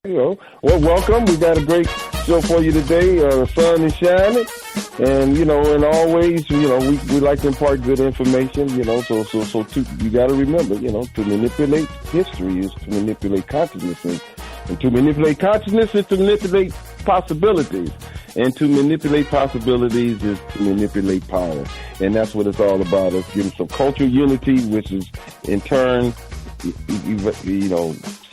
Well, welcome. We got a great show for you today. The sun is shining, and and always, we like to impart good information. So you got to remember, to manipulate history is to manipulate consciousness, and to manipulate consciousness is to manipulate possibilities, and to manipulate possibilities is to manipulate power, and that's what it's all about. It's getting some cultural unity, which is in turn,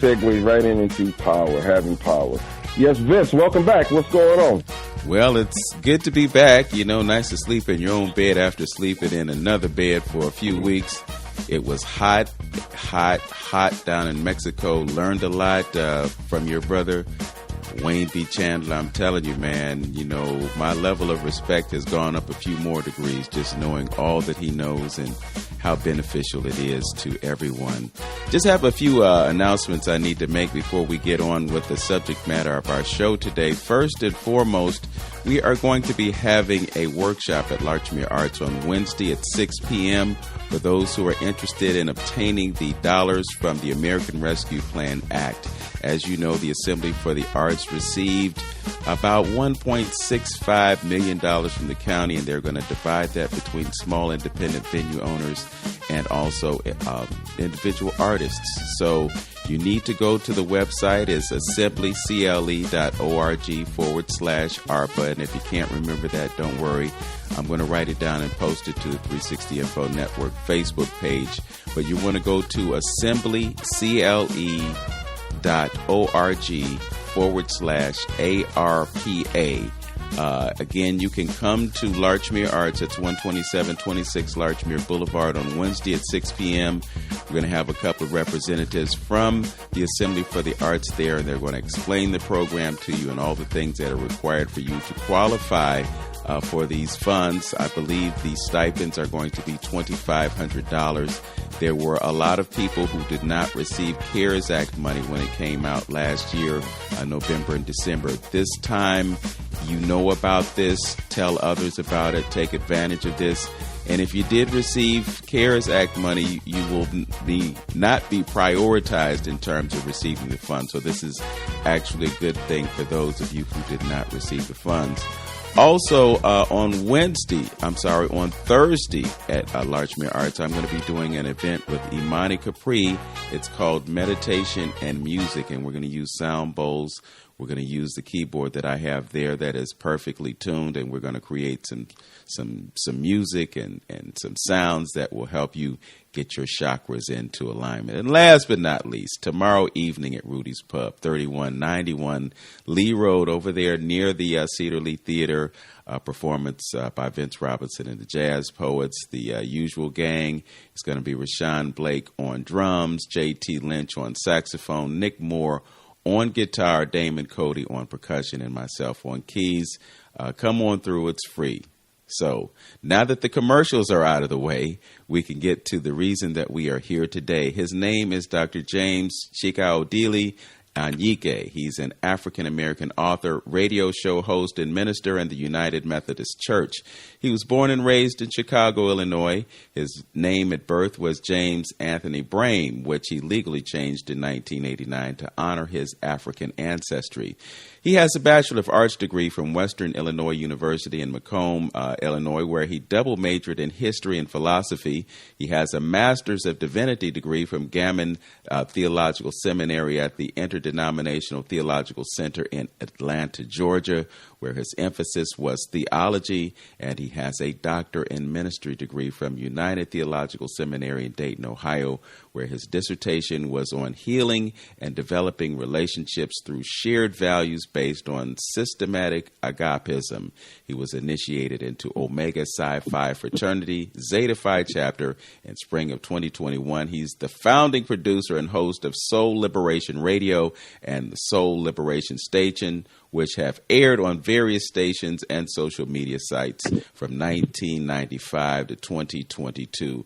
segues right into power, having power. Yes, Vince, welcome back. What's going on? Well, it's good to be back. Nice to sleep in your own bed after sleeping in another bed for a few weeks. It was hot down in Mexico. Learned a lot from your brother, Wayne B. Chandler. I'm telling you, man, my level of respect has gone up a few more degrees just knowing all that he knows and how beneficial it is to everyone. Just have a few announcements I need to make before we get on with the subject matter of our show today. First and foremost, we are going to be having a workshop at Larchmere Arts on Wednesday at 6 p.m. for those who are interested in obtaining the dollars from the American Rescue Plan Act. As you know, the Assembly for the Arts received about $1.65 million from the county, and they're going to divide that between small independent venue owners and also individual artists. So you need to go to the website. It's assemblycle.org/ARPA. And if you can't remember that, don't worry. I'm going to write it down and post it to the 360 Info Network Facebook page. But you want to go to assemblycle.org/ARPA. Again, you can come to Larchmere Arts. It's 12726 Larchmere Boulevard on Wednesday at 6 p.m. We're going to have a couple of representatives from the Assembly for the Arts there, and they're going to explain the program to you and all the things that are required for you to qualify for these funds. I believe the stipends are going to be $2,500. There were a lot of people who did not receive CARES Act money when it came out last year, November and December. This time, you know about this, tell others about it, take advantage of this. And if you did receive CARES Act money, you will not be prioritized in terms of receiving the funds. So this is actually a good thing for those of you who did not receive the funds. Also, on Thursday at Larchmere Arts, I'm going to be doing an event with Imani Capri. It's called Meditation and Music, and we're going to use sound bowls. We're going to use the keyboard that I have there that is perfectly tuned, and we're going to create some music and some sounds that will help you get your chakras into alignment. And last but not least, tomorrow evening at Rudy's Pub, 3191 Lee Road, over there near the Cedar Lee Theater, performance by Vince Robinson and the Jazz Poets, the usual gang. It's going to be Rashawn Blake on drums, J.T. Lynch on saxophone, Nick Moore on guitar, Damon Cody on percussion, and myself on keys. Come on through. It's free. So now that the commercials are out of the way, we can get to the reason that we are here today. His name is Dr. James Chikaodili Anyike. He's an African-American author, radio show host, and minister in the United Methodist Church. He was born and raised in Chicago, Illinois. His name at birth was James Anthony Brame, which he legally changed in 1989 to honor his African ancestry. He has a Bachelor of Arts degree from Western Illinois University in Macomb, Illinois, where he double majored in history and philosophy. He has a Master's of Divinity degree from Gammon Theological Seminary at the Interdenominational Theological Center in Atlanta, Georgia, where his emphasis was theology, and he has a doctor in ministry degree from United Theological Seminary in Dayton, Ohio, where his dissertation was on healing and developing relationships through shared values based on systematic agapism. He was initiated into Omega Psi Phi Fraternity, Zeta Phi Chapter in spring of 2021. He's the founding producer and host of Soul Liberation Radio and the Soul Liberation Station, which have aired on various stations and social media sites from 1995 to 2022.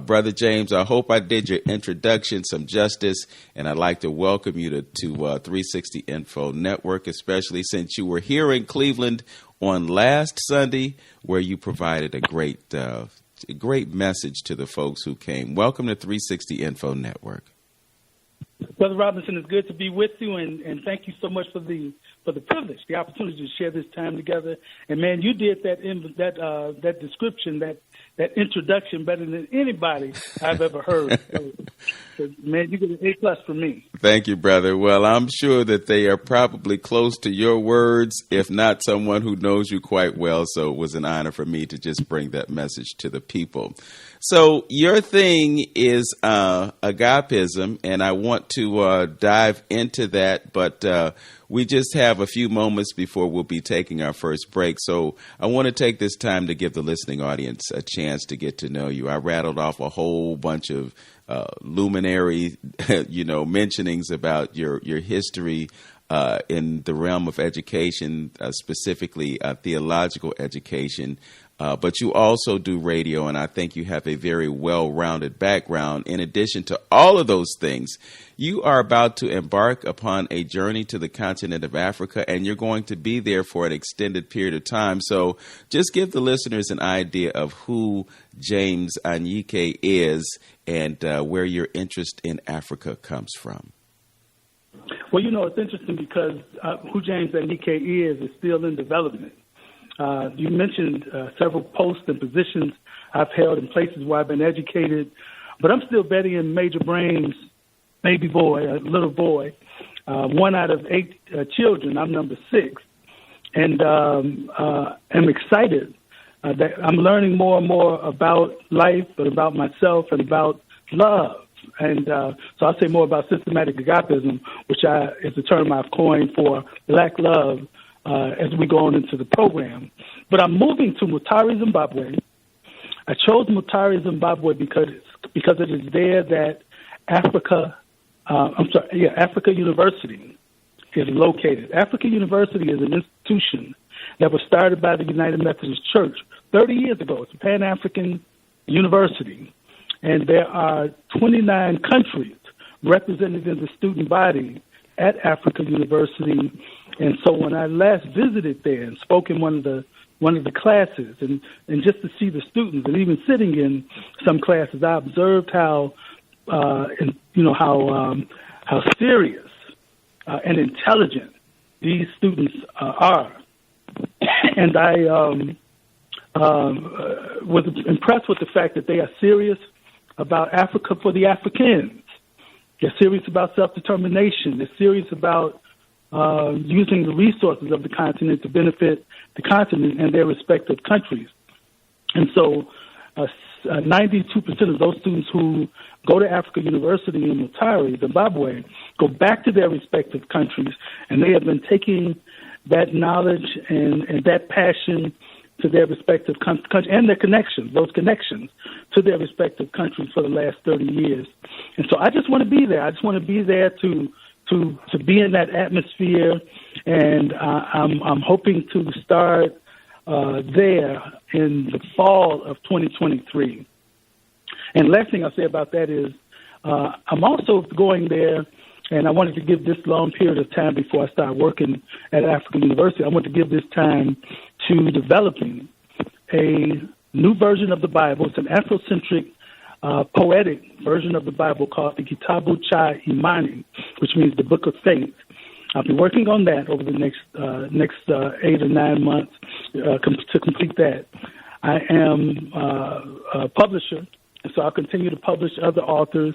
Brother James, I hope I did your introduction some justice, and I'd like to welcome you to 360 Info Network, especially since you were here in Cleveland on last Sunday, where you provided a great message to the folks who came. Welcome to 360 Info Network. Brother Robinson, it's good to be with you, and thank you so much for the privilege, the opportunity to share this time together. And man, you did that description, that introduction better than anybody I've ever heard. So, man, you get an A+ from me. Thank you, brother. Well, I'm sure that they are probably close to your words, if not someone who knows you quite well. So it was an honor for me to just bring that message to the people. So your thing is agapism, and I want to dive into that, but we just have a few moments before we'll be taking our first break. So I want to take this time to give the listening audience a chance to get to know you. I rattled off a whole bunch of luminary, mentionings about your history in the realm of education, specifically theological education. But you also do radio, and I think you have a very well-rounded background. In addition to all of those things, you are about to embark upon a journey to the continent of Africa, and you're going to be there for an extended period of time. So just give the listeners an idea of who James Anyike is and where your interest in Africa comes from. Well, it's interesting because who James Anyike is still in development. You mentioned several posts and positions I've held in places where I've been educated, but I'm still Betty and Major Brame's baby boy, a little boy, one out of 8 children. I'm number 6, and I'm excited that I'm learning more and more about life, but about myself and about love. And so I'll say more about systematic agapism, which is a term I've coined for black love, as we go on into the program. But I'm moving to Mutare, Zimbabwe. I chose Mutare, Zimbabwe because it is there that Africa University is located. Africa University is an institution that was started by the United Methodist Church 30 years ago. It's a Pan-African university, and there are 29 countries represented in the student body at Africa University. And so when I last visited there and spoke in one of the classes, and just to see the students, and even sitting in some classes, I observed how serious and intelligent these students are, and I was impressed with the fact that they are serious about Africa for the Africans. They're serious about self-determination. They're serious about using the resources of the continent to benefit the continent and their respective countries. And so 92% of those students who go to Africa University in Mutare, Zimbabwe, go back to their respective countries, and they have been taking that knowledge and that passion to their respective countries and those connections to their respective countries for the last 30 years. And so I just want to be there. I just want to be there to be in that atmosphere, and I'm hoping to start there in the fall of 2023. And last thing I'll say about that is I'm also going there, and I wanted to give this long period of time before I start working at African University. I want to give this time to developing a new version of the Bible. It's an Afrocentric poetic version of the Bible called the Kitabu Chai Imani, which means the Book of Faith. I'll be working on that over the next 8 or 9 months to complete that. I am a publisher, and so I'll continue to publish other authors.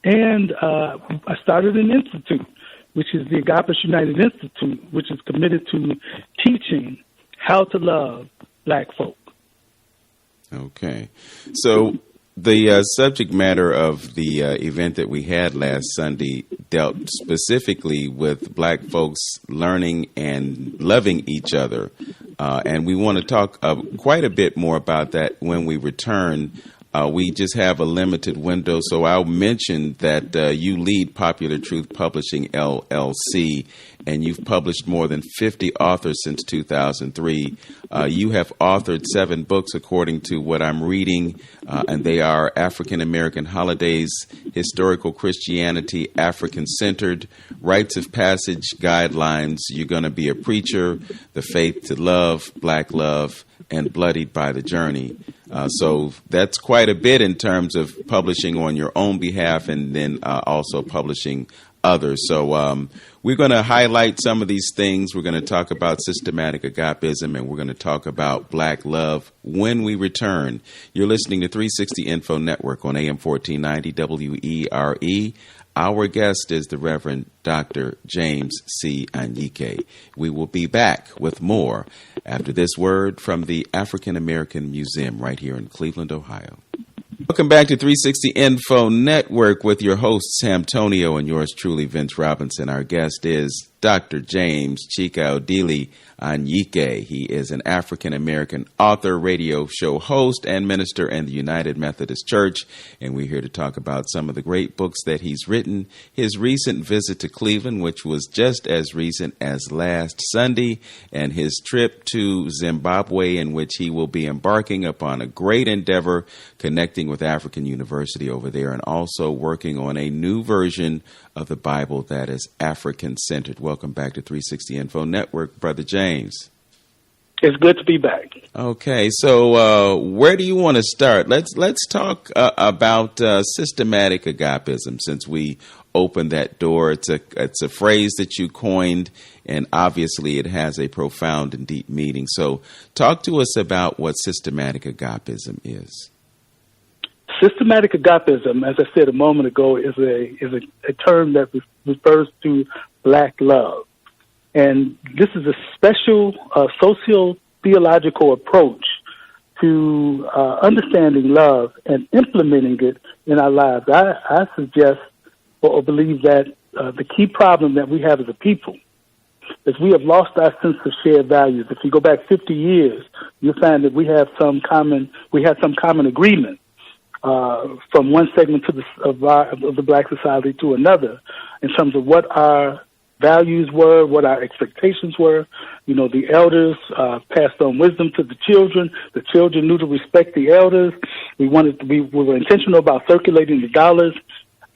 And I started an institute, which is the Agapish United Institute, which is committed to teaching how to love black folk. Okay. So the subject matter of the event that we had last Sunday dealt specifically with black folks learning and loving each other. And we want to talk quite a bit more about that when we return. We just have a limited window, so I'll mention that you lead Popular Truth Publishing, LLC, and you've published more than 50 authors since 2003. You have authored 7 books, according to what I'm reading, and they are African American Holidays, Historical Christianity, African-Centered, Rites of Passage Guidelines, You're Gonna Be a Preacher, The Faith to Love, Black Love, and Bloodied by the Journey. So that's quite a bit in terms of publishing on your own behalf, and then also publishing others. So we're going to highlight some of these things. We're going to talk about systematic agapism, and we're going to talk about black love when we return. You're listening to 360 Info Network on AM 1490 WERE. Our guest is the Reverend Dr. James C. Anyike. We will be back with more after this word from the African American Museum right here in Cleveland, Ohio. Welcome back to 360 Info Network with your hosts, Sam Tonio, and yours truly, Vince Robinson. Our guest is Dr. James Chikaodili Anyike. He is an African-American author, radio show host, and minister in the United Methodist Church. And we're here to talk about some of the great books that he's written. His recent visit to Cleveland, which was just as recent as last Sunday, and his trip to Zimbabwe, in which he will be embarking upon a great endeavor connecting with African University over there, and also working on a new version of the Bible that is African-centered. Welcome back to 360 Info Network, Brother James. It's good to be back. Okay, so where do you want to start? Let's talk about systematic agapism, since we opened that door. It's a phrase that you coined, and obviously it has a profound and deep meaning. So talk to us about what systematic agapism is. Systematic agapism, as I said a moment ago, is a term that refers to black love. And this is a special socio-theological approach to understanding love and implementing it in our lives. I suggest or believe that the key problem that we have as a people is we have lost our sense of shared values. If you go back 50 years, you'll find that we had some common agreement from one segment of the black society to another in terms of what our values were, what our expectations were. You know, the elders passed on wisdom to the children. The children knew to respect the elders. We were intentional about circulating the dollars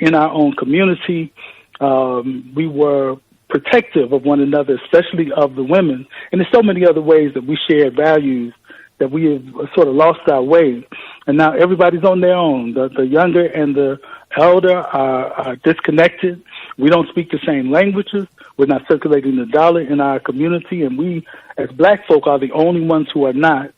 in our own community. We were protective of one another, especially of the women. And there's so many other ways that we shared values that we have sort of lost our way. And now everybody's on their own. The younger and the elder are disconnected. We don't speak the same languages. We're not circulating the dollar in our community. And we, as black folk, are the only ones who are not.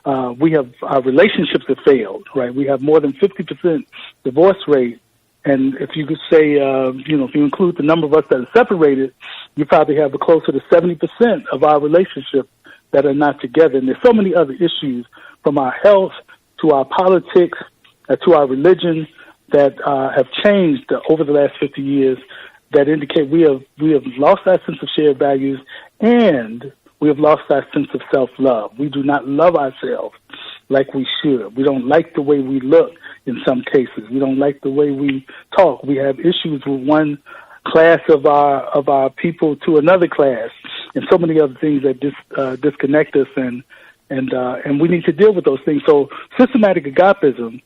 Our relationships have failed, right? We have more than 50% divorce rate. And if you could say, if you include the number of us that are separated, you probably have closer to 70% of our relationships that are not together. And there's so many other issues, from our health to our politics to our religion, that have changed over the last 50 years, that indicate we have lost our sense of shared values, and we have lost our sense of self-love. We do not love ourselves like we should. We don't like the way we look in some cases. We don't like the way we talk. We have issues with one class of our people to another class, and so many other things that disconnect us, and we need to deal with those things. So systematic agapism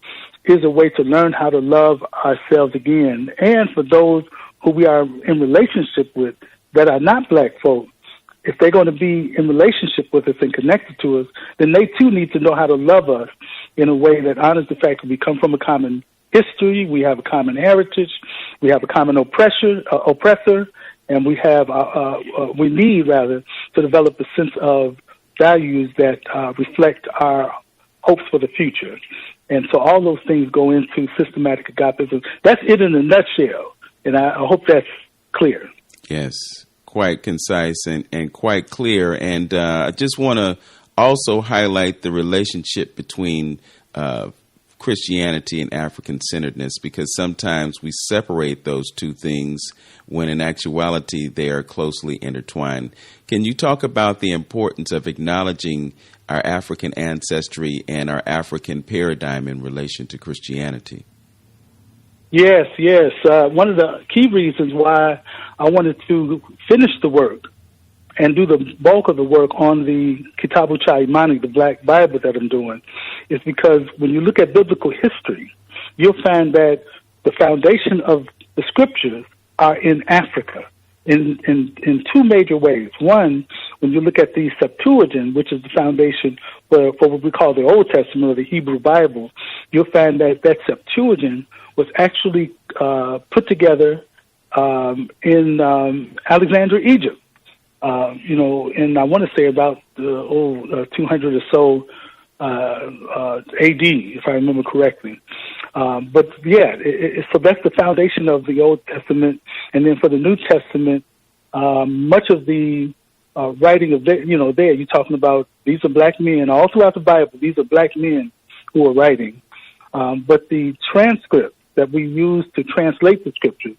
is a way to learn how to love ourselves again. And for those who we are in relationship with that are not black folk, if they're going to be in relationship with us and connected to us, then they too need to know how to love us in a way that honors the fact that we come from a common history, we have a common heritage, we have a common oppressor, and we need to develop a sense of values that reflect our hopes for the future. And so all those things go into systematic agapism. That's it in a nutshell, and I hope that's clear. Yes, quite concise and quite clear. And I just want to also highlight the relationship between Christianity and African-centeredness, because sometimes we separate those two things when in actuality they are closely intertwined. Can you talk about the importance of acknowledging our African ancestry and our African paradigm in relation to Christianity? Yes. One of the key reasons why I wanted to finish the work and do the bulk of the work on the Kitabu Cha Imani, the Black Bible that I'm doing, is because when you look at biblical history, you'll find that the foundation of the scriptures are in Africa in two major ways. One, when you look at the Septuagint, which is the foundation for what we call the Old Testament or the Hebrew Bible, you'll find that Septuagint was actually put together in Alexandria, Egypt. And I want to say about 200 or so AD, if I remember correctly. But yeah, so that's the foundation of the Old Testament. And then for the New Testament, much of the writing of there, you're talking about these are black men all throughout the Bible. These are black men who are writing. But the transcripts that we use to translate the scriptures,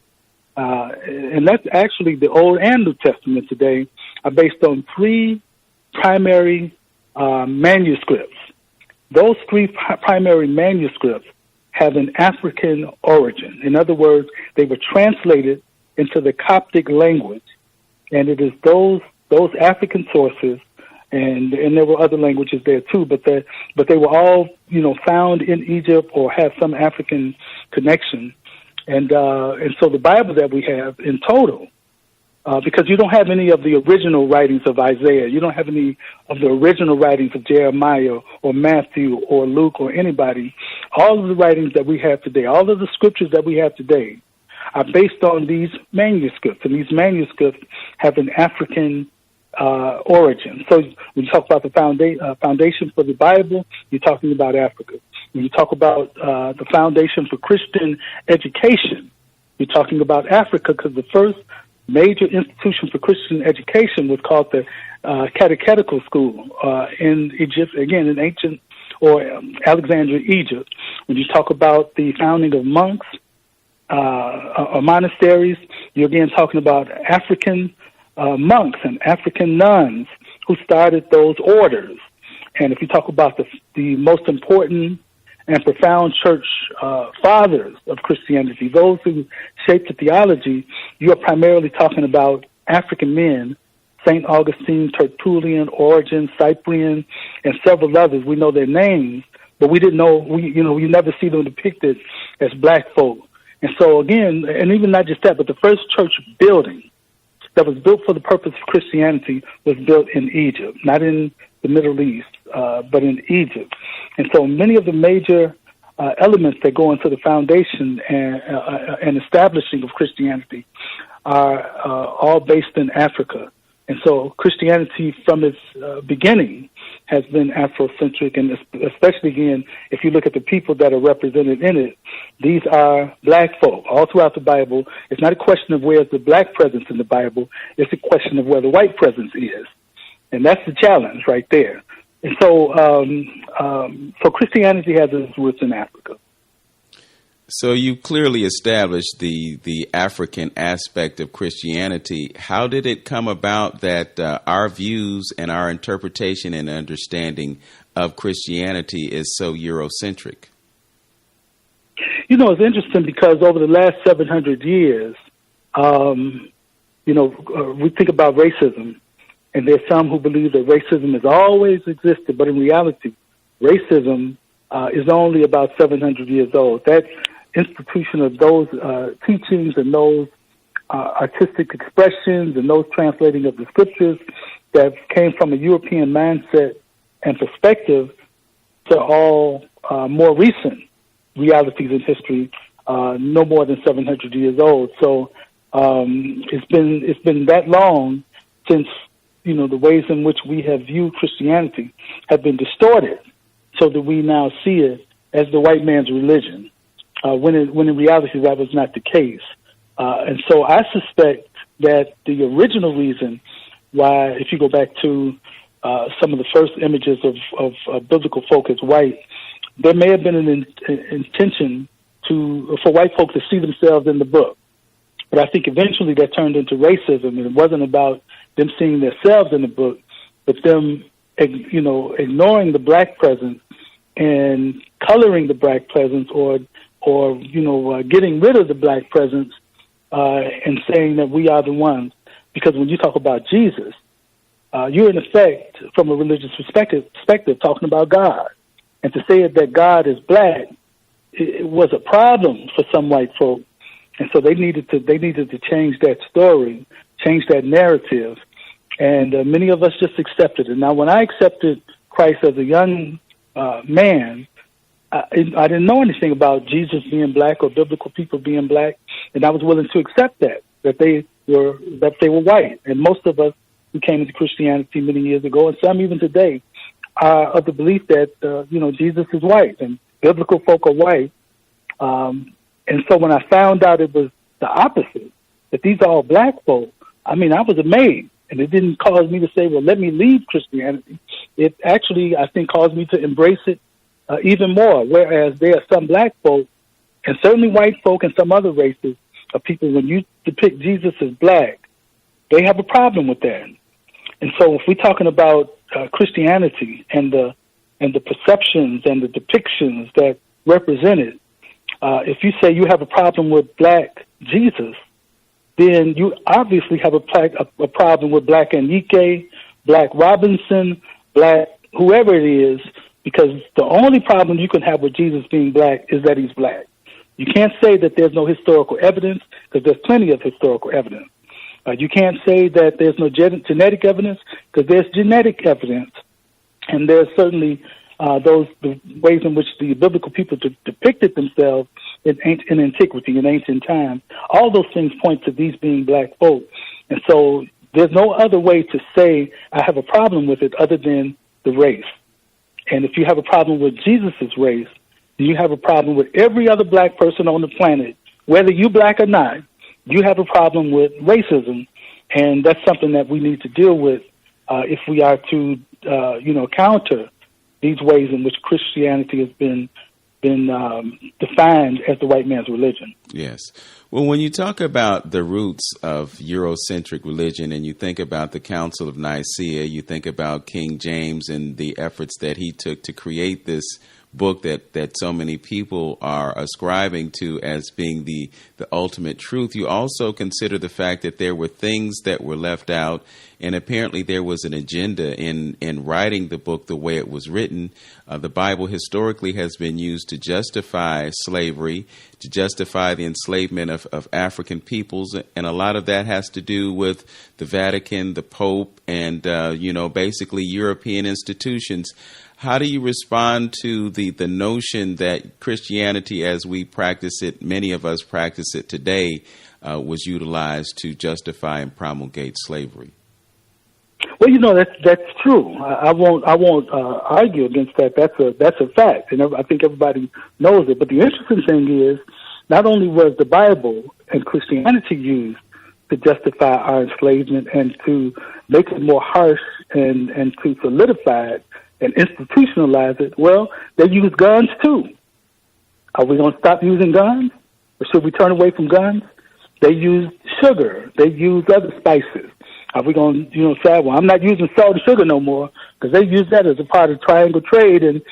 and that's actually the Old and New Testament today, are based on three primary manuscripts. Those three primary manuscripts have an African origin. In other words, they were translated into the Coptic language, and it is those African sources, and there were other languages there too, but they were all found in Egypt or have some African connection, and so the Bible that we have in total. Because you don't have any of the original writings of Isaiah. You don't have any of the original writings of Jeremiah or Matthew or Luke or anybody. All of the writings that we have today, all of the scriptures that we have today are based on these manuscripts, and these manuscripts have an African origin. So when you talk about the foundation for the Bible, you're talking about Africa. When you talk about the foundation for Christian education, you're talking about Africa, because the first major institution for Christian education was called the Catechetical School in Egypt, again in ancient or Alexandria, Egypt. When you talk about the founding of monks or monasteries, you're again talking about African monks and African nuns who started those orders. And if you talk about the most important and profound church fathers of Christianity, those who shaped the theology, you are primarily talking about African men, St. Augustine, Tertullian, Origen, Cyprian, and several others. We know their names, but we didn't know, you never see them depicted as black folk. And so again, and even not just that, but the first church building that was built for the purpose of Christianity was built in Egypt, not in the Middle East, but in Egypt. And so many of the major elements that go into the foundation and establishing of Christianity are all based in Africa. And so Christianity from its beginning has been Afrocentric, and especially, again, if you look at the people that are represented in it, these are black folk all throughout the Bible. It's not a question of where's the black presence in the Bible. It's a question of where the white presence is. And that's the challenge right there. And so so Christianity has its roots in Africa. So you clearly established the African aspect of Christianity. How did it come about that our views and our interpretation and understanding of Christianity is so Eurocentric? It's interesting because over the last 700 years, we think about racism, and there's some who believe that racism has always existed, but in reality, racism is only about 700 years old. That institution of those teachings and those artistic expressions and those translating of the scriptures that came from a European mindset and perspective to all more recent realities in history, no more than 700 years old. So it's been that long since the ways in which we have viewed Christianity have been distorted, so that we now see it as the white man's religion, when in reality that was not the case. And so I suspect that the original reason why, if you go back to some of the first images of biblical folk as white, there may have been an intention for white folk to see themselves in the book. But I think eventually that turned into racism, and it wasn't about them seeing themselves in the book, but them, ignoring the black presence and coloring the black presence, or getting rid of the black presence, and saying that we are the ones. Because when you talk about Jesus, you're in effect, from a religious perspective, talking about God. And to say that God is black, it was a problem for some white folk. And so they needed to change that story, change that narrative, and many of us just accepted it. Now, when I accepted Christ as a young man, I didn't know anything about Jesus being black or biblical people being black, and I was willing to accept that they were white. And most of us who came into Christianity many years ago, and some even today, are of the belief that Jesus is white and biblical folk are white. And so when I found out it was the opposite, that these are all black folk, I was amazed. And it didn't cause me to say, well, let me leave Christianity. It actually, I think, caused me to embrace it even more, whereas there are some black folk, and certainly white folk and some other races of people, when you depict Jesus as black, they have a problem with that. And so if we're talking about Christianity and the perceptions and the depictions that represent it, if you say you have a problem with black Jesus, then you obviously have a problem with black Anyike, black Robinson, black whoever it is, because the only problem you can have with Jesus being black is that he's black. You can't say that there's no historical evidence, because there's plenty of historical evidence. You can't say that there's no genetic evidence, because there's genetic evidence. And there's certainly the ways in which the biblical people depicted themselves in antiquity, in ancient times. All those things point to these being black folk. And so there's no other way to say I have a problem with it other than the race. And if you have a problem with Jesus' race, then you have a problem with every other black person on the planet, whether you black or not. You have a problem with racism, and that's something that we need to deal with if we are to, counter these ways in which Christianity has been defined as the white man's religion. Yes. Well, when you talk about the roots of Eurocentric religion and you think about the Council of Nicaea, you think about King James and the efforts that he took to create this book that so many people are ascribing to as being the ultimate truth. You also consider the fact that there were things that were left out, and apparently there was an agenda in writing the book the way it was written. The Bible historically has been used to justify slavery, to justify the enslavement of African peoples, and a lot of that has to do with the Vatican, the Pope, and basically European institutions. How do you respond to the notion that Christianity, as we practice it, many of us practice it today, was utilized to justify and promulgate slavery? Well, that's true. I won't argue against that. That's a fact, and I think everybody knows it. But the interesting thing is, not only was the Bible and Christianity used to justify our enslavement and to make it more harsh and to solidify it and institutionalize it, well, they use guns too. Are we going to stop using guns? Or should we turn away from guns? They use sugar. They use other spices. Are we going to say, well, I'm not using salt and sugar no more, because they use that as a part of triangle trade, and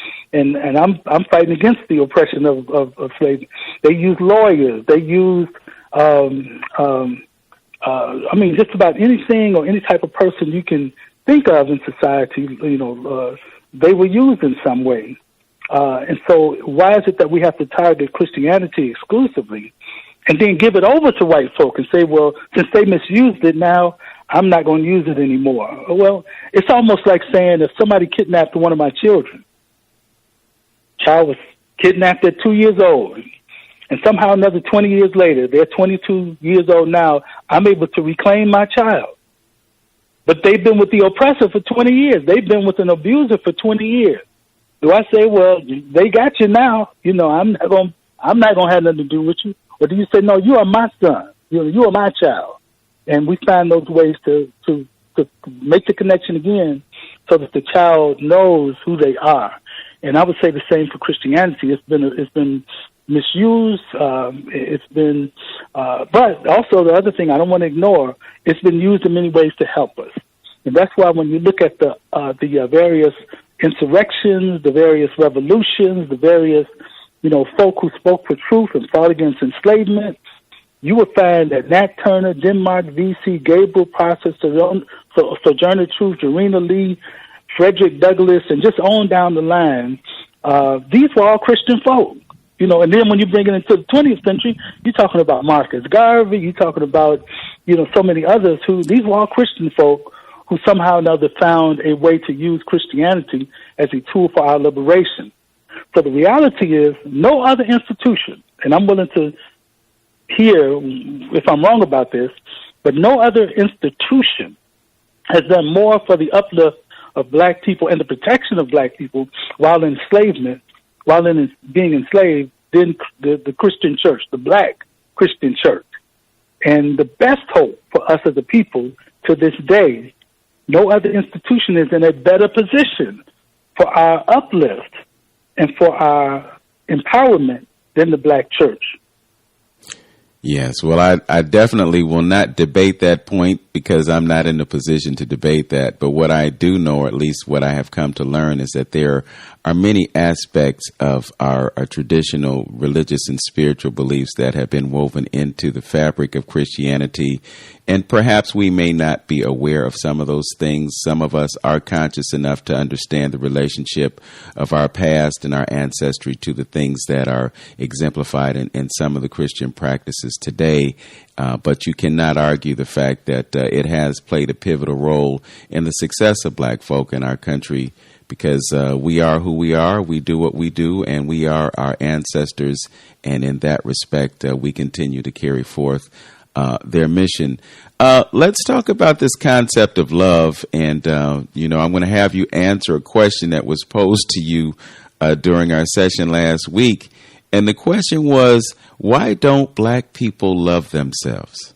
I'm fighting against the oppression of slavery. They use lawyers. They use, just about anything or any type of person you can think of in society, they were used in some way. And so why is it that we have to target Christianity exclusively and then give it over to white folk and say, well, since they misused it, now I'm not going to use it anymore? Well, it's almost like saying if somebody kidnapped one of my children, child was kidnapped at 2 years old, and somehow another 20 years later, they're 22 years old now, I'm able to reclaim my child. But they've been with the oppressor for 20 years. They've been with an abuser for 20 years. Do I say, well, they got you now, I'm not going to have nothing to do with you? Or do you say, no, you are my son, you are my child? And we find those ways to make the connection again so that the child knows who they are. And I would say the same for Christianity. It's been misused. But also the other thing I don't want to ignore, it's been used in many ways to help us. And that's why when you look at the various insurrections, the various revolutions, the various, folk who spoke for truth and fought against enslavement, you would find that Nat Turner, Denmark, V.C., Gabriel Prosser, Sojourner Truth, Jarena Lee, Frederick Douglass, and just on down the line, these were all Christian folk. And then when you bring it into the 20th century, you're talking about Marcus Garvey, you're talking about, so many others these were all Christian folk who somehow or another found a way to use Christianity as a tool for our liberation. So the reality is no other institution, and I'm willing to hear if I'm wrong about this, but no other institution has done more for the uplift of black people and the protection of black people while in being enslaved than the Christian church, the black Christian church. And the best hope for us as a people to this day, no other institution is in a better position for our uplift and for our empowerment than the black church. Yes, well, I definitely will not debate that point because I'm not in a position to debate that. But what I do know, or at least what I have come to learn, is that there are many aspects of our traditional religious and spiritual beliefs that have been woven into the fabric of Christianity. And perhaps we may not be aware of some of those things. Some of us are conscious enough to understand the relationship of our past and our ancestry to the things that are exemplified in some of the Christian practices today. But you cannot argue the fact that it has played a pivotal role in the success of black folk in our country because we are who we are, we do what we do, and we are our ancestors. And in that respect, we continue to carry forth their mission. Let's talk about this concept of love. And, I'm going to have you answer a question that was posed to you during our session last week. And the question was, why don't black people love themselves?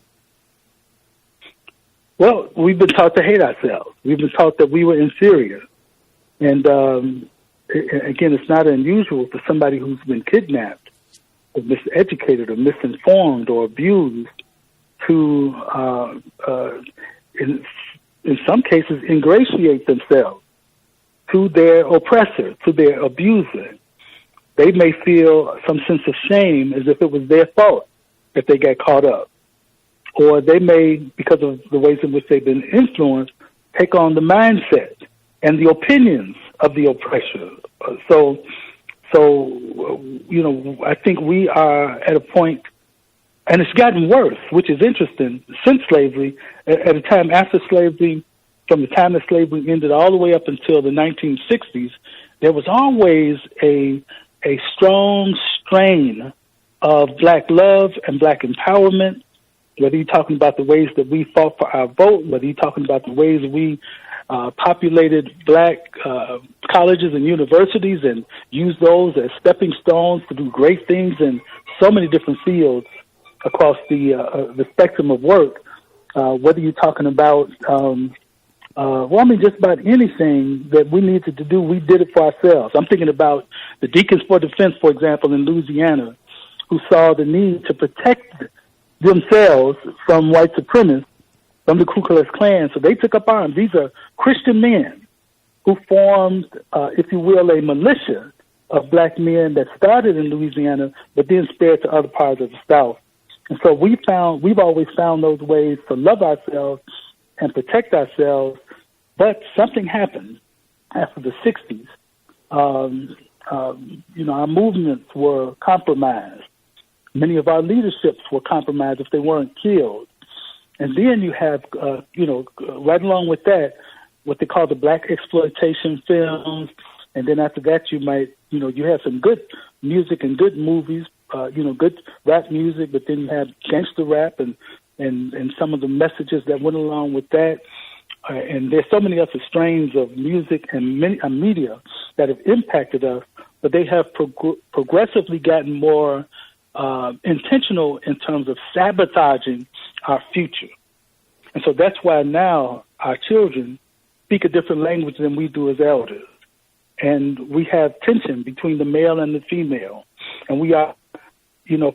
Well, we've been taught to hate ourselves. We've been taught that we were inferior. And again, it's not unusual for somebody who's been kidnapped or miseducated or misinformed or abused to, in some cases, ingratiate themselves to their oppressor, to their abuser. They may feel some sense of shame as if it was their fault that they got caught up. Or they may, because of the ways in which they've been influenced, take on the mindset and the opinions of the oppressor. So I think we are at a point, and it's gotten worse, which is interesting, since slavery, at a time after slavery, from the time that slavery ended all the way up until the 1960s, there was always a strong strain of black love and black empowerment, whether you're talking about the ways that we fought for our vote, whether you're talking about the ways we populated black colleges and universities and used those as stepping stones to do great things in so many different fields across the spectrum of work, whether you're talking about just about anything that we needed to do, we did it for ourselves. I'm thinking about the Deacons for Defense, for example, in Louisiana, who saw the need to protect themselves from white supremacists, from the Ku Klux Klan. So they took up arms. These are Christian men who formed, if you will, a militia of black men that started in Louisiana, but then spread to other parts of the South. And so we've always found those ways to love ourselves and protect ourselves. But something happened after the 60s. Our movements were compromised. Many of our leaderships were compromised if they weren't killed. And then you have, right along with that, what they call the black exploitation films. And then after that, you might, you have some good music and good movies, good rap music, but then you have gangster rap and some of the messages that went along with that. And there's so many other strains of music and media that have impacted us, but they have progressively gotten more intentional in terms of sabotaging our future. And so that's why now our children speak a different language than we do as elders. And we have tension between the male and the female. And we are,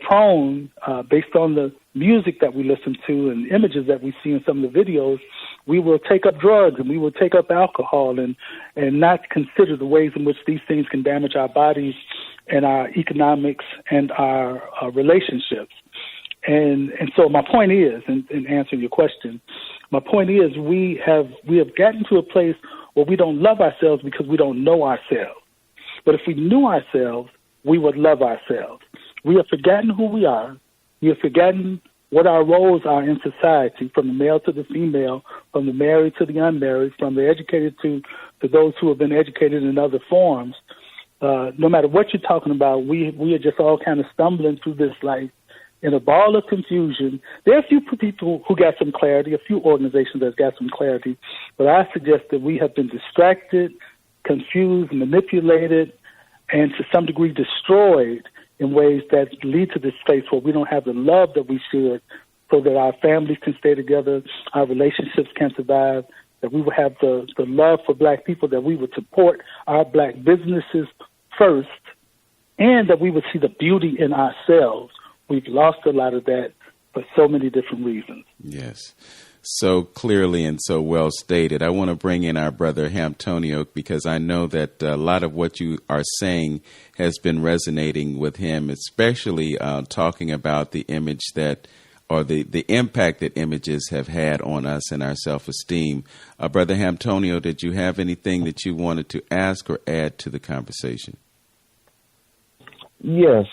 prone, based on the music that we listen to and images that we see in some of the videos, we will take up drugs and we will take up alcohol and not consider the ways in which these things can damage our bodies and our economics and our relationships. And so my point is, in answering your question, my point is we have gotten to a place where we don't love ourselves because we don't know ourselves. But if we knew ourselves, we would love ourselves. We have forgotten who we are. We have forgotten what our roles are in society, from the male to the female, from the married to the unmarried, from the educated to those who have been educated in other forms. no matter what you're talking about, we are just all kind of stumbling through this life in a ball of confusion. There are a few people who got some clarity, a few organizations that got some clarity, but I suggest that we have been distracted, confused, manipulated, and to some degree destroyed in ways that lead to this place where we don't have the love that we should, so that our families can stay together, our relationships can survive, that we would have the love for black people, that we would support our black businesses first, and that we would see the beauty in ourselves. We've lost a lot of that for so many different reasons. Yes. So clearly and so well stated. I want to bring in our brother Hamptonio, because I know that a lot of what you are saying has been resonating with him, especially talking about the image that, or the impact that images have had on us and our self-esteem. Brother Hamptonio, did you have anything that you wanted to ask or add to the conversation? Yes.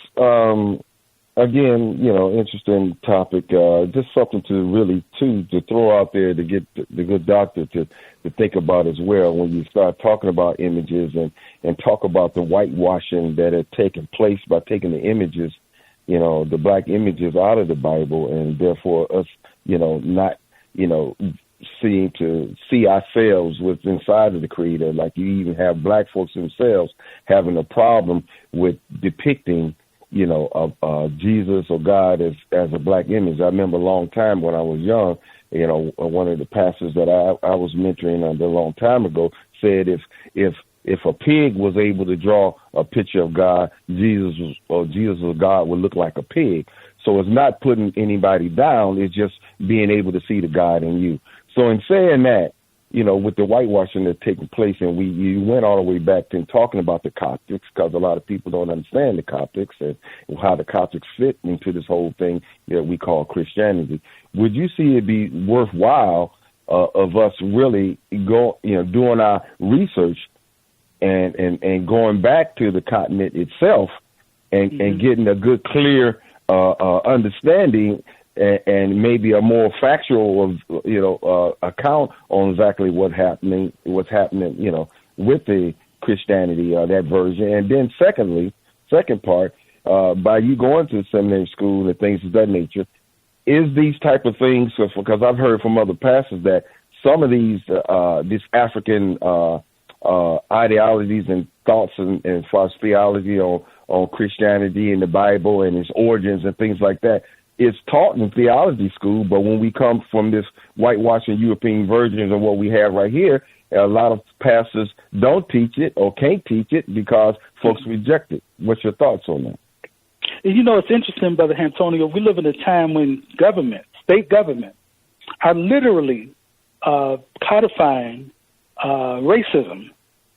Again, interesting topic. Just something to really to throw out there to get the good doctor to think about as well. When you start talking about images and talk about the whitewashing that had taken place by taking the images, the black images out of the Bible, and therefore us, not, seeing to see ourselves what's inside of the Creator. Like you even have black folks themselves having a problem with depicting Jesus or God as a black image. I remember a long time when I was young, one of the pastors that I was mentoring a long time ago said if a pig was able to draw a picture of God, Jesus or God would look like a pig. So it's not putting anybody down, it's just being able to see the God in you. So in saying that, with the whitewashing that's taking place, and you went all the way back to talking about the Coptics, because a lot of people don't understand the Coptics and how the Coptics fit into this whole thing that we call Christianity. Would you see it be worthwhile of us really doing our research and going back to the continent itself and getting a good, clear understanding and maybe a more factual, account on exactly what's happening, with the Christianity, that version. And then second part, by you going to seminary school and things of that nature, is these type of things, because I've heard from other pastors that some of these, this African ideologies and thoughts and false theology on Christianity and the Bible and its origins and things like that, it's taught in theology school, but when we come from this whitewashing European versions of what we have right here, a lot of pastors don't teach it or can't teach it because folks reject it. What's your thoughts on that? It's interesting, Brother Antonio. We live in a time when state government, are literally codifying racism.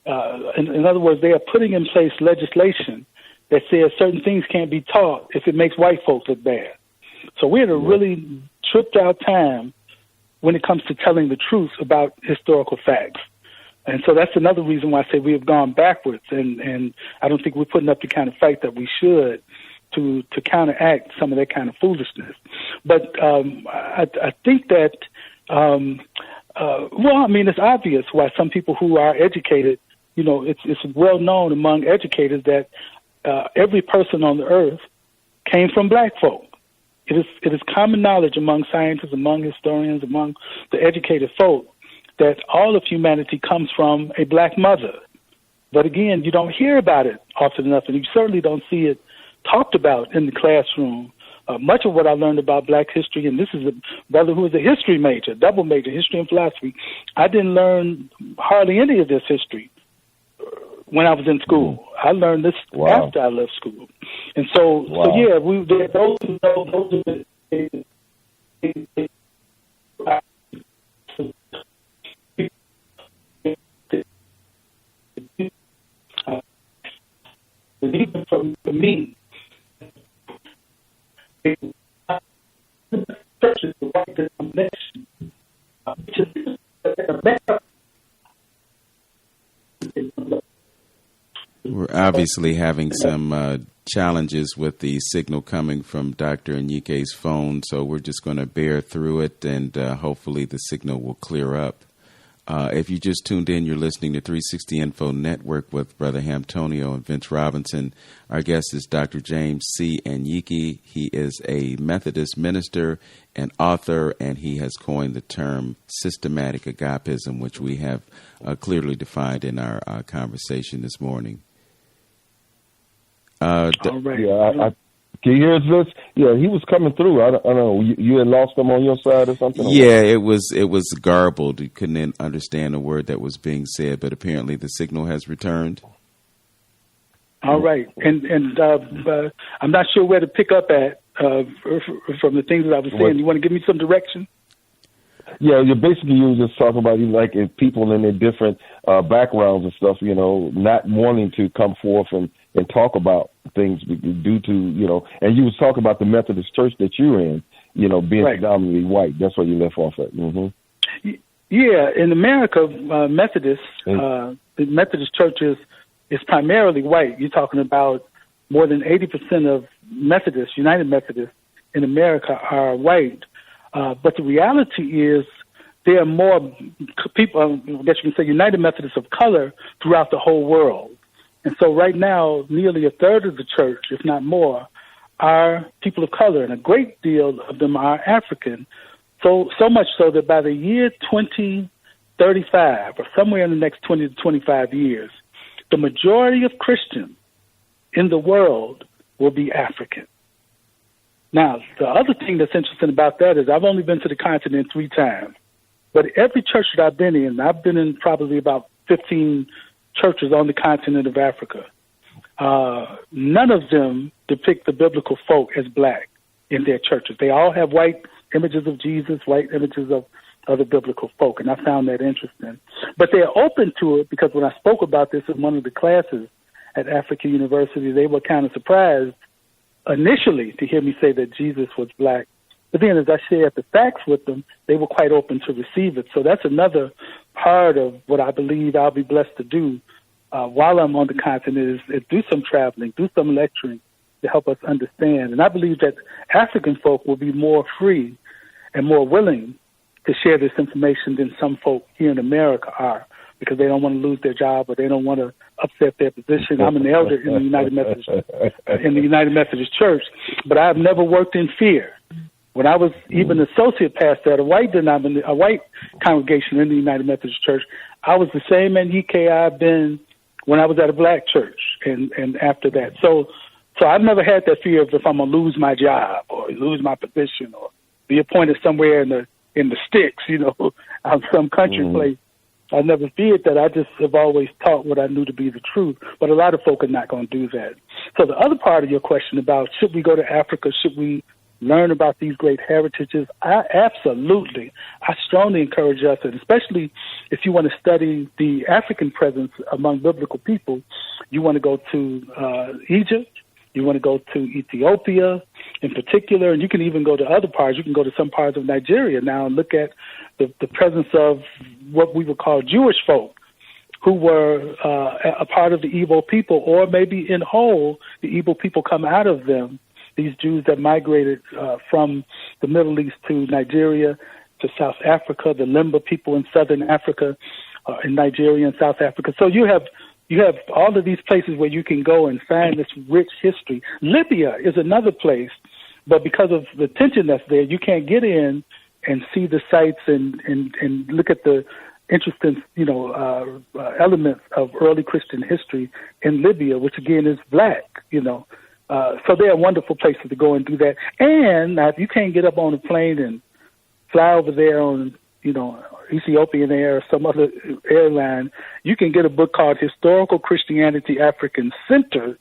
In other words, they are putting in place legislation that says certain things can't be taught if it makes white folks look bad. So we're in a really tripped out time when it comes to telling the truth about historical facts. And so that's another reason why I say we have gone backwards. And I don't think we're putting up the kind of fight that we should to counteract some of that kind of foolishness. But I think that, it's obvious why some people who are educated, it's well known among educators that every person on the earth came from black folk. It is common knowledge among scientists, among historians, among the educated folk that all of humanity comes from a black mother. But again, you don't hear about it often enough, and you certainly don't see it talked about in the classroom. Much of what I learned about black history, and this is a brother who is a history major, double major, history and philosophy, I didn't learn hardly any of this history when I was in school. I learned this after I left school. And so those who know, for me, church is the right denomination. We're obviously having some challenges with the signal coming from Dr. Anyike's phone, so we're just going to bear through it, and hopefully the signal will clear up. If you just tuned in, you're listening to 360 Info Network with Brother Hamtonio and Vince Robinson. Our guest is Dr. James C. Anyike. He is a Methodist minister and author, and he has coined the term Systematic Agapism, which we have clearly defined in our conversation this morning. All right. Yeah, can you hear us, Vince? Yeah, he was coming through. I don't know. You had lost him on your side or something? Yeah, it was garbled. You couldn't understand a word that was being said, but apparently the signal has returned. All right. And I'm not sure where to pick up at from the things that I was saying. You want to give me some direction? Yeah, you were just talking about like people in their different backgrounds and stuff, not wanting to come forth and talk about things due to, and you was talking about the Methodist Church that you're in, being right. predominantly white. That's where you left off at. Mm-hmm. Yeah, in America, the Methodist Church is primarily white. You're talking about more than 80% of Methodists, United Methodists in America are white. But the reality is there are more people, I guess you can say United Methodists of color throughout the whole world. And so right now, nearly a third of the church, if not more, are people of color, and a great deal of them are African. So much so that by the year 2035, or somewhere in the next 20 to 25 years, the majority of Christians in the world will be African. Now, the other thing that's interesting about that is I've only been to the continent 3 times, but every church that I've been in probably about 15 churches on the continent of Africa. None of them depict the biblical folk as black in their churches. They all have white images of Jesus, white images of other biblical folk, and I found that interesting. But they're open to it because when I spoke about this in one of the classes at African University, they were kind of surprised initially to hear me say that Jesus was black. But then as I shared the facts with them, they were quite open to receive it. So that's another part of what I believe I'll be blessed to do while I'm on the continent is do some traveling, do some lecturing to help us understand. And I believe that African folk will be more free and more willing to share this information than some folk here in America are, because they don't want to lose their job or they don't want to upset their position. I'm an elder in the United Methodist Church, but I've never worked in fear. When I was even associate pastor at a white congregation in the United Methodist Church, I was the same Anyike I've been when I was at a black church and after that. So I've never had that fear of if I'm gonna lose my job or lose my position or be appointed somewhere in the sticks, out some country place. I never feared that. I just have always taught what I knew to be the truth. But a lot of folk are not going to do that. So the other part of your question about should we go to Africa, should we learn about these great heritages, absolutely. I strongly encourage us, and especially if you want to study the African presence among biblical people, you want to go to Egypt, you want to go to Ethiopia in particular, and you can even go to other parts. You can go to some parts of Nigeria now and look at the presence of what we would call Jewish folk who were a part of the Igbo people, or maybe in whole, the Igbo people come out of them, these Jews that migrated from the Middle East to Nigeria, to South Africa, the Limba people in Southern Africa, in Nigeria and South Africa. So you have all of these places where you can go and find this rich history. Libya is another place, but because of the tension that's there, you can't get in and see the sites and look at the interesting, elements of early Christian history in Libya, which again is black, So they are wonderful places to go and do that. And now if you can't get up on a plane and fly over there on, Ethiopian Air or some other airline, you can get a book called Historical Christianity African Center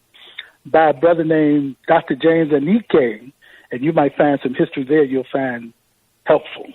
by a brother named Dr. James Anike, and you might find some history there you'll find helpful.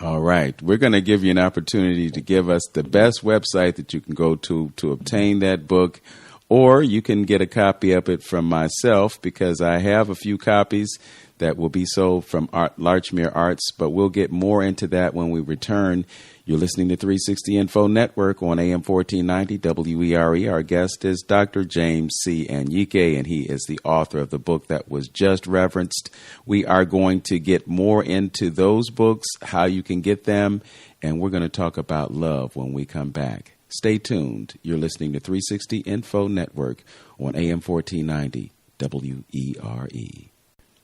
All right. We're going to give you an opportunity to give us the best website that you can go to obtain that book, or you can get a copy of it from myself, because I have a few copies that will be sold from Larchmere Arts, but we'll get more into that when we return. You're listening to 360 Info Network on AM 1490 WERE. Our guest is Dr. James C. Anyike, and he is the author of the book that was just referenced. We are going to get more into those books, how you can get them, and we're going to talk about love when we come back. Stay tuned. You're listening to 360 Info Network on AM 1490 WERE.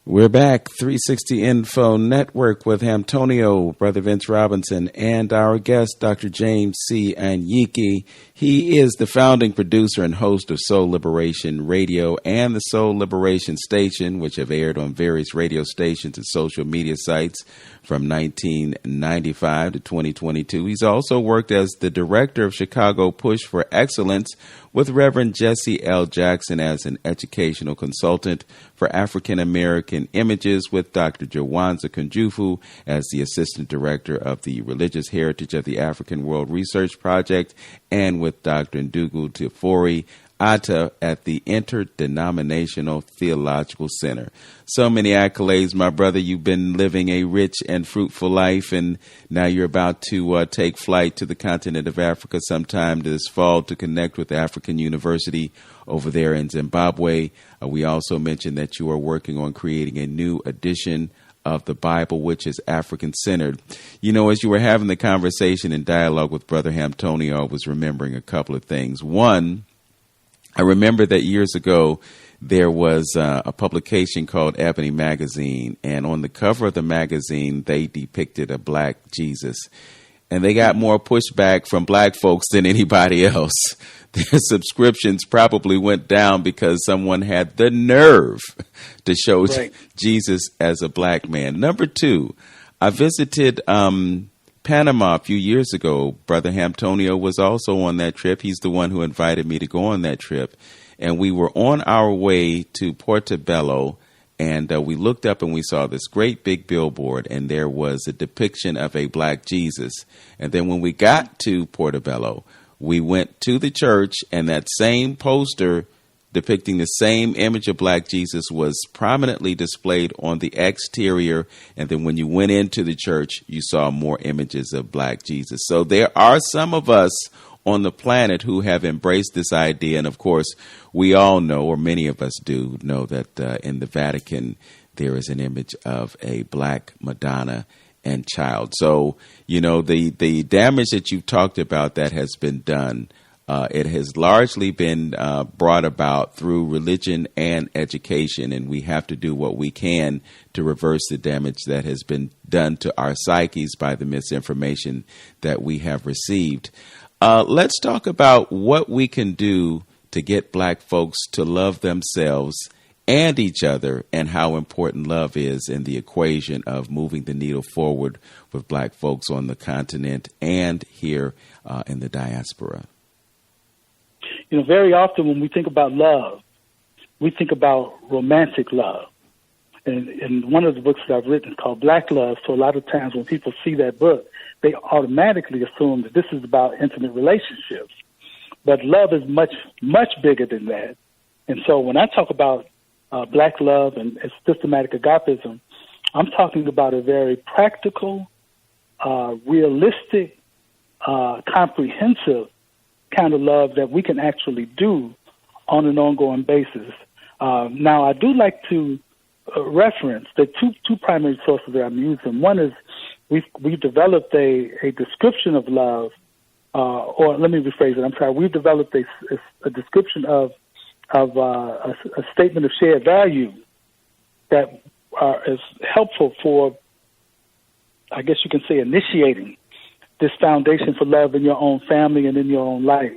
We're back, 360 Info Network with Antonio, Brother Vince Robinson, and our guest, Dr. James C. Anyike. He is the founding producer and host of Soul Liberation Radio and the Soul Liberation Station, which have aired on various radio stations and social media sites from 1995 to 2022. He's also worked as the director of Chicago Push for Excellence with Reverend Jesse L. Jackson as an educational consultant for African American Images, with Dr. Jawanza Kunjufu as the assistant director of the Religious Heritage of the African World Research Project, and with Dr. Ndugu Tifori Atta at the Interdenominational Theological Center. So many accolades, my brother. You've been living a rich and fruitful life, and now you're about to take flight to the continent of Africa sometime this fall to connect with African University over there in Zimbabwe. We also mentioned that you are working on creating a new edition of the Bible, which is African-centered. You know, as you were having the conversation and dialogue with Brother Antonio, I was remembering a couple of things. One, I remember that years ago, there was a publication called Ebony Magazine, and on the cover of the magazine, they depicted a black Jesus. And they got more pushback from black folks than anybody else. Their subscriptions probably went down because someone had the nerve to show Jesus as a black man. Number two, I visited Panama a few years ago. Brother Antonio was also on that trip. He's the one who invited me to go on that trip. And we were on our way to Portobello, and we looked up and we saw this great big billboard, and there was a depiction of a black Jesus. And then when we got to Portobello, we went to the church, and that same poster depicting the same image of black Jesus was prominently displayed on the exterior. And then when you went into the church, you saw more images of black Jesus. So there are some of us on the planet who have embraced this idea. And of course, we all know, or many of us do know, that in the Vatican, there is an image of a black Madonna and child. So, you know, the damage that you've talked about that has been done, it has largely been brought about through religion and education, and we have to do what we can to reverse the damage that has been done to our psyches by the misinformation that we have received. Let's talk about what we can do to get black folks to love themselves and each other, and how important love is in the equation of moving the needle forward with black folks on the continent and here in the diaspora. You know, very often when we think about love, we think about romantic love. And one of the books that I've written is called Black Love. So a lot of times when people see that book, they automatically assume that this is about intimate relationships. But love is much, much bigger than that. And so when I talk about black love and systematic agapism, I'm talking about a very practical, realistic, comprehensive kind of love that we can actually do on an ongoing basis. Now, I do like to reference the two primary sources that I'm using. One is we've developed a description of love, or let me rephrase it. I'm sorry. We've developed a description of a statement of shared value that is helpful for, I guess you can say, initiating this foundation for love in your own family and in your own life.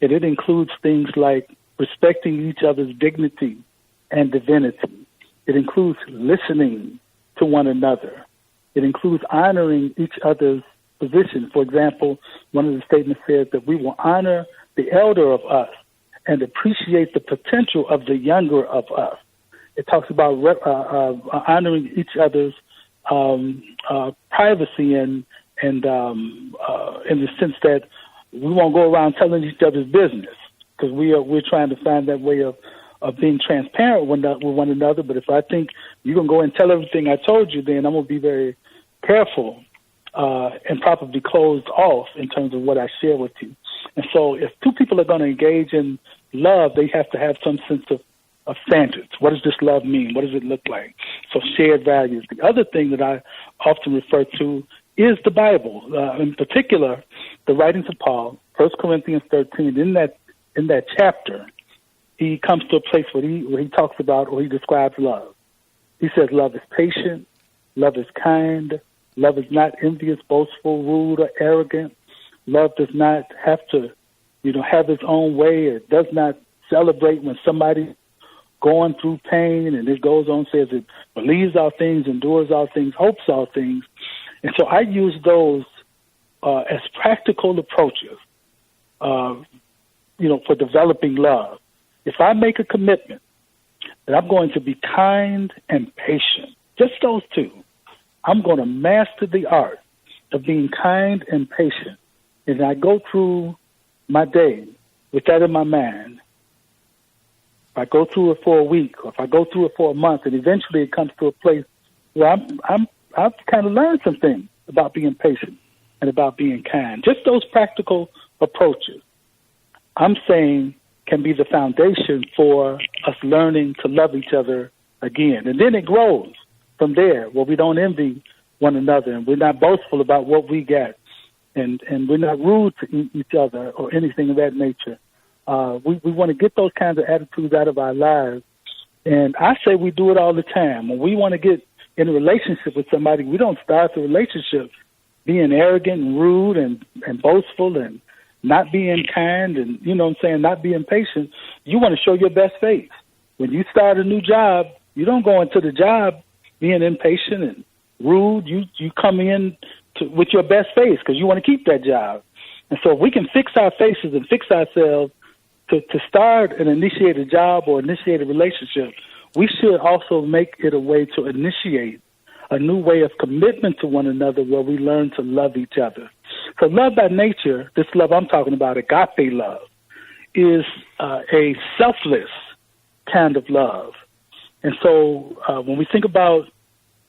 And it includes things like respecting each other's dignity and divinity. It includes listening to one another. It includes honoring each other's position. For example, one of the statements says that we will honor the elder of us and appreciate the potential of the younger of us. It talks about honoring each other's privacy and in the sense that we won't go around telling each other's business, because we're trying to find that way of being transparent with one another. But if I think you're going to go and tell everything I told you, then I'm going to be very careful and probably closed off in terms of what I share with you. And so if two people are going to engage in love, they have to have some sense of standards. What does this love mean? What does it look like? So shared values. The other thing that I often refer to is the Bible. In particular, the writings of Paul, 1 Corinthians 13. In that chapter, he comes to a place where he talks about, or he describes love. He says love is patient, love is kind, love is not envious, boastful, rude, or arrogant. Love does not have to, have its own way. It does not celebrate when somebody's going through pain, and it goes on, says it believes all things, endures all things, hopes all things. And so I use those as practical approaches, for developing love. If I make a commitment that I'm going to be kind and patient, just those two, I'm going to master the art of being kind and patient. And I go through my day with that in my mind. If I go through it for a week, or if I go through it for a month, and eventually it comes to a place where I've kind of learned some things about being patient and about being kind. Just those practical approaches, I'm saying, can be the foundation for us learning to love each other again. And then it grows from there, where we don't envy one another, and we're not boastful about what we got, and we're not rude to each other or anything of that nature. We want to get those kinds of attitudes out of our lives. And I say we do it all the time. When we want to get in a relationship with somebody, we don't start the relationship being arrogant and rude and boastful and not being kind and, not being patient. You want to show your best face. When you start a new job, you don't go into the job being impatient and rude. You come in with your best face because you want to keep that job. And so if we can fix our faces and fix ourselves to start and initiate a job or initiate a relationship, we should also make it a way to initiate a new way of commitment to one another where we learn to love each other. So love by nature, this love I'm talking about, agape love, is a selfless kind of love. And so when we think about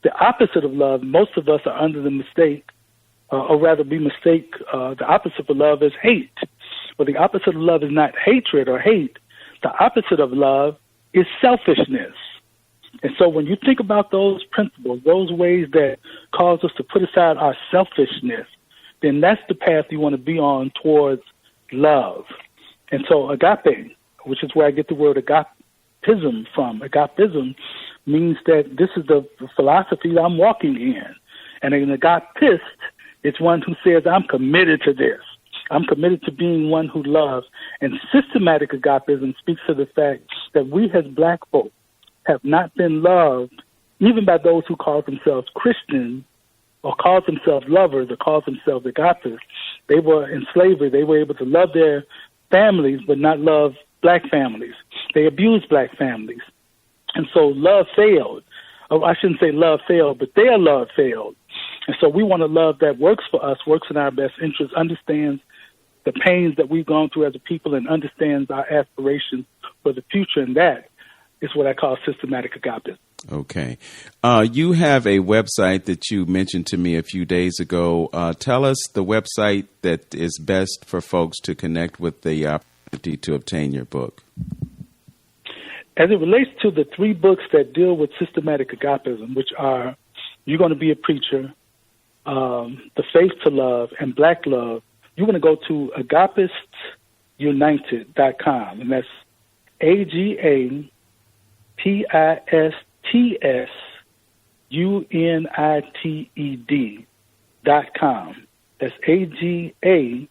the opposite of love, most of us are under the mistake, or rather we mistake the opposite of love as hate. But the opposite of love is not hatred or hate. The opposite of love is selfishness. And so when you think about those principles, those ways that cause us to put aside our selfishness, then that's the path you want to be on towards love. And so agape, which is where I get the word agapism from. Agapism means that this is the philosophy I'm walking in. And an agapist is one who says, I'm committed to this. I'm committed to being one who loves. And systematic agapism speaks to the fact that we as black folk have not been loved, even by those who call themselves Christians or call themselves lovers or call themselves agapists. They were in slavery. They were able to love their families but not love black families. They abused black families. And so love failed. Oh, I shouldn't say love failed, but their love failed. And so we want a love that works for us, works in our best interest, understands the pains that we've gone through as a people, and understands our aspirations for the future. And that is what I call systematic agapism. Okay. You have a website that you mentioned to me a few days ago. Tell us the website that is best for folks to connect with the opportunity to obtain your book. As it relates to the three books that deal with systematic agapism, which are You're Going to Be a Preacher, The Faith to Love, and Black Love, you want to go to agapistsunited.com, and that's AGAPISTSUNITED.com. That's AGAPISTS,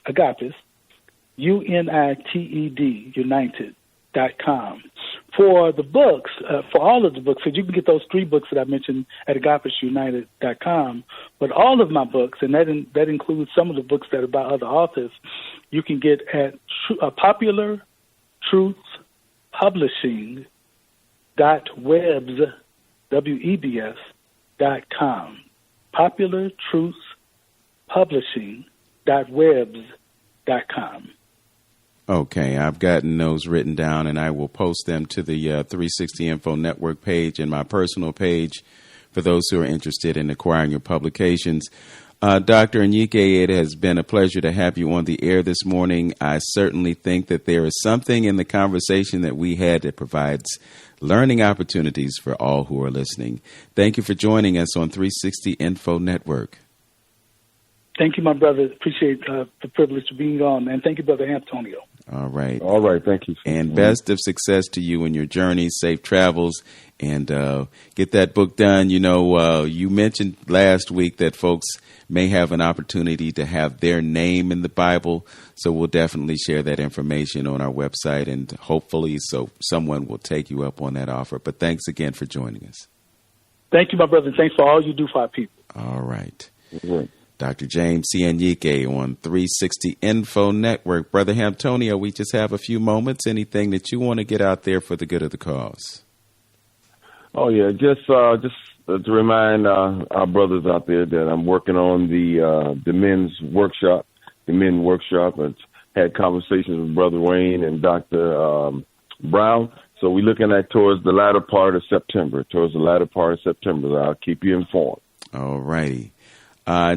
Agapis, UNITED, United.com. For the books, for all of the books, so you can get those three books that I mentioned at agapisunited.com, but all of my books, and that includes some of the books that are by other authors, you can get at Popular Truth Publishing.webs.com. Popular Truth Publishing.webs.com. Okay, I've gotten those written down, and I will post them to the 360 Info Network page and my personal page for those who are interested in acquiring your publications. Dr. Anyike, it has been a pleasure to have you on the air this morning. I certainly think that there is something in the conversation that we had that provides learning opportunities for all who are listening. Thank you for joining us on 360 Info Network. Thank you, my brother. Appreciate the privilege of being on, and thank you, Brother Antonio. All right. All right. Thank you. And best of success to you in your journey. Safe travels, and get that book done. You know, you mentioned last week that folks may have an opportunity to have their name in the Bible, so we'll definitely share that information on our website, and hopefully someone will take you up on that offer. But thanks again for joining us. Thank you, my brother. Thanks for all you do for our people. All right. Mm-hmm. Dr. James Anyike on 360 Info Network. Brother Antonio, we just have a few moments. Anything that you want to get out there for the good of the cause? Oh, yeah, just to remind our brothers out there that I'm working on the men's workshop. The men's workshop. I've had conversations with Brother Wayne and Dr. Brown. So we're looking at towards the latter part of September. I'll keep you informed. All righty.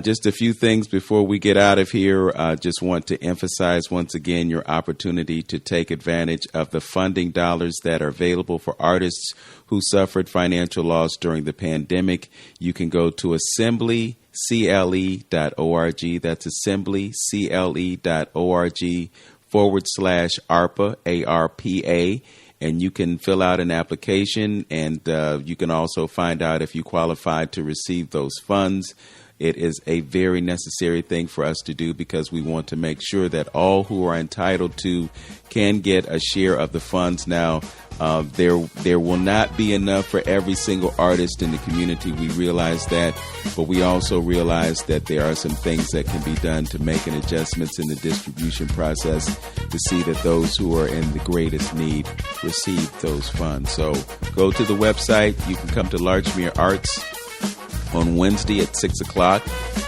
Just a few things before we get out of here. I just want to emphasize once again your opportunity to take advantage of the funding dollars that are available for artists who suffered financial loss during the pandemic. You can go to assemblycle.org. That's assemblycle.org/ARPA, ARPA. And you can fill out an application, and you can also find out if you qualify to receive those funds. It is a very necessary thing for us to do because we want to make sure that all who are entitled to can get a share of the funds. Now, there will not be enough for every single artist in the community. We realize that, but we also realize that there are some things that can be done to make adjustments in the distribution process to see that those who are in the greatest need receive those funds. So go to the website. You can come to Larchmere Arts on Wednesday at 6 o'clock,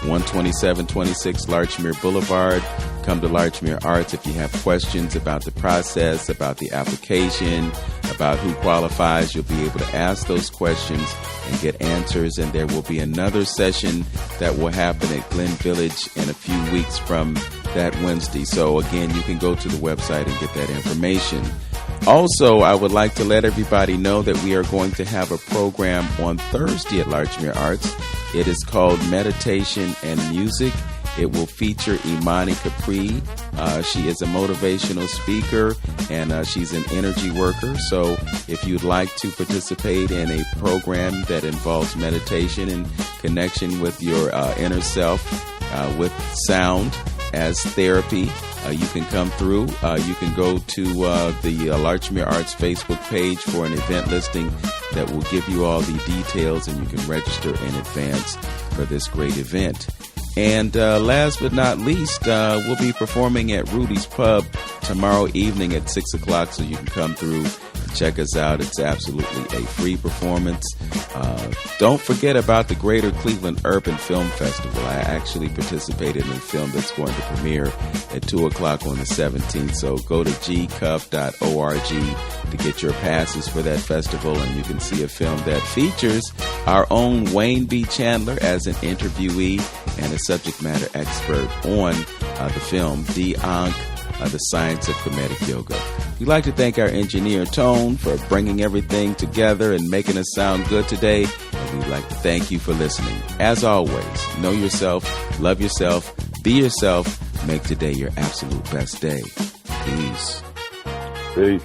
12726 Larchmere Boulevard. Come to Larchmere Arts if you have questions about the process, about the application, about who qualifies. You'll be able to ask those questions and get answers. And there will be another session that will happen at Glen Village in a few weeks from that Wednesday. So again, you can go to the website and get that information. Also, I would like to let everybody know that we are going to have a program on Thursday at Larchmere Arts. It is called Meditation and Music. It will feature Imani Capri. She is a motivational speaker, and she's an energy worker. So if you'd like to participate in a program that involves meditation and connection with your inner self with sound as therapy, you can come through. You can go to the Larchmere Arts Facebook page for an event listing that will give you all the details, and you can register in advance for this great event. And last but not least, we'll be performing at Rudy's Pub tomorrow evening at 6 o'clock, so you can come through and check us out. It's absolutely a free performance. Don't forget about the Greater Cleveland Urban Film Festival. I actually participated in a film that's going to premiere at 2 o'clock on the 17th, so go to gcuff.org to get your passes for that festival, and you can see a film that features our own Wayne B. Chandler as an interviewee and a subject matter expert on the film, The Ankh, The Science of Kemetic Yoga. We'd like to thank our engineer, Tone, for bringing everything together and making us sound good today. And we'd like to thank you for listening. As always, know yourself, love yourself, be yourself, make today your absolute best day. Peace. Peace.